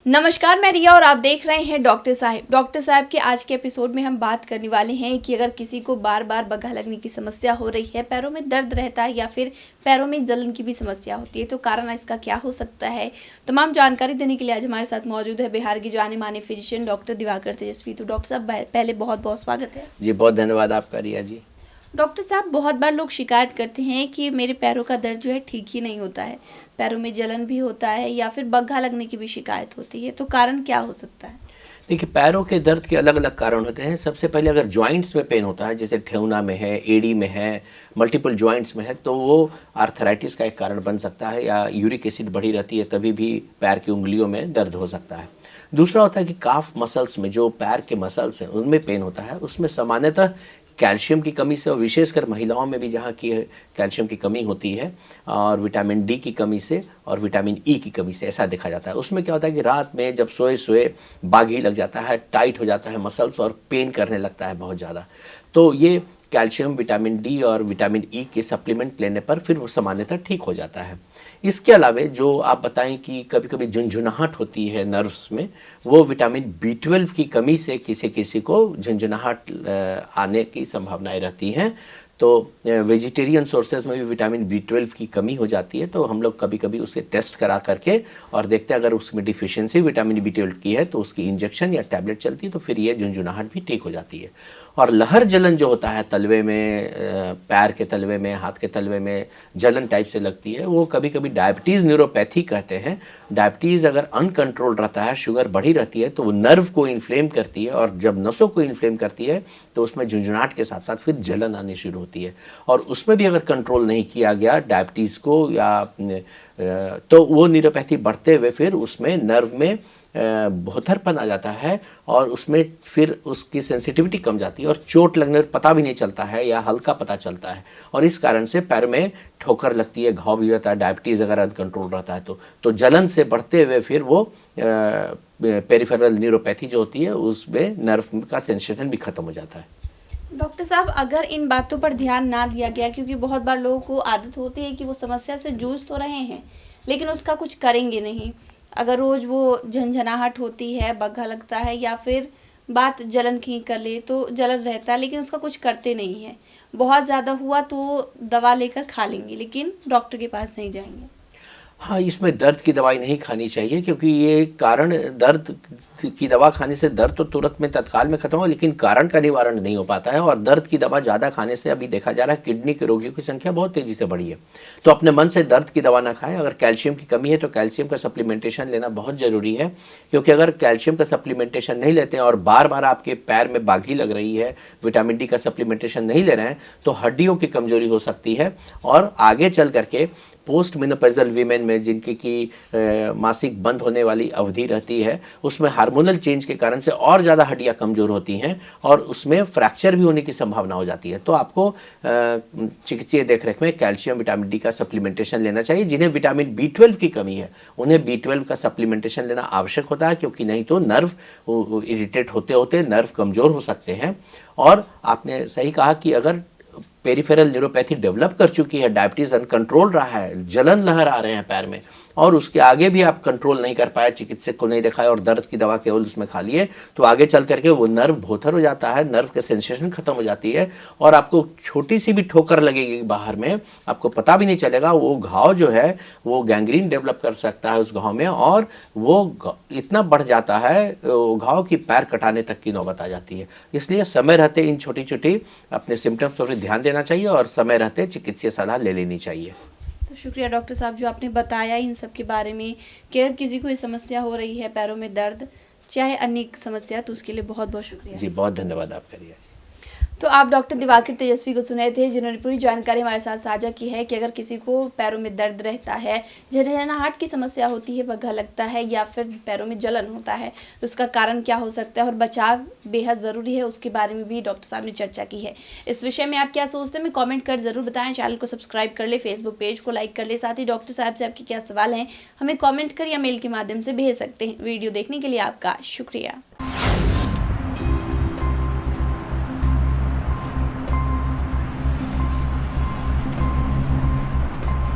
नमस्कार, मैं रिया और आप देख रहे हैं डॉक्टर साहब। डॉक्टर साहब के आज के एपिसोड में हम बात करने वाले हैं कि अगर किसी को बार बार बग्घा लगने की समस्या हो रही है, पैरों में दर्द रहता है या फिर पैरों में जलन की भी समस्या होती है, तो कारण इसका क्या हो सकता है। तमाम जानकारी देने के लिए आज हमारे साथ मौजूद है बिहार के जाने माने फिजिशियन डॉक्टर दिवाकर तेजस्वी। तो डॉक्टर साहब पहले बहुत बहुत स्वागत है। जी बहुत धन्यवाद आपका रिया जी। डॉक्टर साहब, बहुत बार लोग शिकायत करते हैं कि मेरे पैरों का दर्द जो है ठीक ही नहीं होता है, पैरों में जलन भी होता है या फिर बग्घा लगने की भी शिकायत होती है, तो कारण क्या हो सकता है। देखिए, पैरों के दर्द के अलग अलग कारण होते हैं। सबसे पहले अगर जॉइंट्स में पेन होता है, जैसे ठेहुना में है, एडी में है, मल्टीपल जॉइंट्स में है, तो वो आर्थराइटिस का एक कारण बन सकता है, या यूरिक एसिड बढ़ी रहती है तभी भी पैर की उंगलियों में दर्द हो सकता है। दूसरा होता है कि काफ मसल्स में, जो पैर के मसल्स हैं उनमें पेन होता है। उसमें सामान्यतः कैल्शियम की कमी से, और विशेषकर महिलाओं में भी जहाँ की कैल्शियम की कमी होती है, और विटामिन डी की कमी से और विटामिन ई की कमी से ऐसा देखा जाता है। उसमें क्या होता है कि रात में जब सोए सोए बागी लग जाता है, टाइट हो जाता है मसल्स और पेन करने लगता है बहुत ज़्यादा। तो ये कैल्शियम, विटामिन डी और विटामिन ई के सप्लीमेंट लेने पर फिर वो सामान्यतः ठीक हो जाता है। इसके अलावा जो आप बताएं कि कभी कभी झुंझुनाहट होती है नर्व्स में, वो विटामिन B12 की कमी से किसी किसी को झुंझुनाहट आने की संभावनाएं रहती हैं। तो वेजिटेरियन सोर्सेज में भी विटामिन B12 की कमी हो जाती है, तो हम लोग कभी कभी उसे टेस्ट करा करके और देखते हैं अगर उसमें डिफिशियंसी विटामिन B12 की है तो उसकी इंजेक्शन या टैबलेट चलती है, तो फिर ये झुंझुनाहट भी ठीक हो जाती है। और लहर जलन जो होता है तलवे में, पैर के तलवे में, हाथ के तलवे में जलन टाइप से लगती है, वो कभी कभी डायबिटीज़ न्यूरोपैथी कहते हैं। डायबिटीज़ अगर अनकंट्रोल रहता है, शुगर बढ़ी रहती है, तो वो नर्व को इन्फ्लेम करती है, और जब नसों को इन्फ्लेम करती है तो उसमें झुंझुनाहट के साथ साथ फिर जलन आनी शुरू होती है। और उसमें भी अगर कंट्रोल नहीं किया गया डायबिटीज़ को, या तो वो न्यूरोपैथी बढ़ते हुए फिर उसमें नर्व में बोथरपन आ जाता है, और उसमें फिर उसकी सेंसिटिविटी कम जाती है, और चोट लगने पर पता भी नहीं चलता है या हल्का पता चलता है, और इस कारण से पैर में ठोकर लगती है, घाव भी होता है। डायबिटीज़ अगर अनकंट्रोल रहता है तो जलन से बढ़ते हुए फिर वो पेरिफेरल न्यूरोपैथी जो होती है उसमें नर्व का सेंसेशन भी खत्म हो जाता है। डॉक्टर साहब, अगर इन बातों पर ध्यान ना दिया गया, क्योंकि बहुत बार लोगों को आदत होती है कि वो समस्या से जूझ तो रहे हैं लेकिन उसका कुछ करेंगे नहीं। अगर रोज़ वो झंझनाहट होती है, बग्घा लगता है या फिर बात जलन की कर ले तो जलन रहता है, लेकिन उसका कुछ करते नहीं है। बहुत ज़्यादा हुआ तो दवा लेकर खा लेंगे लेकिन डॉक्टर के पास नहीं जाएंगे। हाँ, इसमें दर्द की दवाई नहीं खानी चाहिए, क्योंकि ये कारण, दर्द की दवा खाने से दर्द तो तुरंत में तत्काल में खत्म हो, लेकिन कारण का निवारण नहीं हो पाता है। और दर्द की दवा ज़्यादा खाने से अभी देखा जा रहा है किडनी के रोगियों की संख्या बहुत तेज़ी से बढ़ी है। तो अपने मन से दर्द की दवा ना खाएं। अगर कैल्शियम की कमी है तो कैल्शियम का सप्लीमेंटेशन लेना बहुत ज़रूरी है, क्योंकि अगर कैल्शियम का सप्लीमेंटेशन नहीं लेते हैं और बार बार आपके पैर में बागी लग रही है, विटामिन डी का सप्लीमेंटेशन नहीं ले रहे हैं, तो हड्डियों की कमजोरी हो सकती है। और आगे चल करके पोस्ट मेनोपॉज़ल वीमेन में, जिनकी की मासिक बंद होने वाली अवधि रहती है, उसमें हार्मोनल चेंज के कारण से और ज़्यादा हड्डियाँ कमज़ोर होती हैं, और उसमें फ्रैक्चर भी होने की संभावना हो जाती है। तो आपको चिकित्सीय देखरेख में कैल्शियम, विटामिन डी का सप्लीमेंटेशन लेना चाहिए। जिन्हें विटामिन B12 की कमी है उन्हें B12 का सप्लीमेंटेशन लेना आवश्यक होता है, क्योंकि नहीं तो नर्व इरिटेट होते होते नर्व कमज़ोर हो सकते हैं। और आपने सही कहा कि अगर पेरिफेरल न्यूरोपैथी डेवलप कर चुकी है, डायबिटीज़ अनकंट्रोल रहा है, जलन लहर आ रहे हैं पैर में, और उसके आगे भी आप कंट्रोल नहीं कर पाए, चिकित्सक को नहीं दिखाया और दर्द की दवा केवल उसमें खा लिए, तो आगे चल करके वो नर्व भोथर हो जाता है, नर्व के सेंसेशन खत्म हो जाती है, और आपको छोटी सी भी ठोकर लगेगी बाहर में, आपको पता भी नहीं चलेगा। वो घाव जो है वो गैंग्रीन डेवलप कर सकता है उस घाव में, और वो इतना बढ़ जाता है घाव की पैर कटाने तक की नौबत आ जाती है। इसलिए समय रहते इन छोटी छोटी अपने सिम्टम्स पर ध्यान देना चाहिए, और समय रहते चिकित्सीय सलाह ले लेनी चाहिए। तो शुक्रिया डॉक्टर साहब जो आपने बताया इन सब के बारे में, कि अगर किसी को ये समस्या हो रही है, पैरों में दर्द, चाहे अन्य समस्या, तो उसके लिए बहुत बहुत शुक्रिया जी। बहुत धन्यवाद आपका रिया। तो आप डॉक्टर दिवाकर तेजस्वी को सुने थे, जिन्होंने पूरी जानकारी हमारे साथ साझा की है कि अगर किसी को पैरों में दर्द रहता है, झनझनाहट की समस्या होती है, बग्घा लगता है या फिर पैरों में जलन होता है, तो उसका कारण क्या हो सकता है और बचाव बेहद ज़रूरी है, उसके बारे में भी डॉक्टर साहब ने चर्चा की है। इस विषय में आप क्या सोचते हैं, मैं कॉमेंट कर ज़रूर बताएं। चैनल को सब्सक्राइब कर ले, फेसबुक पेज को लाइक कर ले। साथ ही डॉक्टर साहब से आपके क्या सवाल हैं हमें कॉमेंट कर या मेल के माध्यम से भेज सकते हैं। वीडियो देखने के लिए आपका शुक्रिया।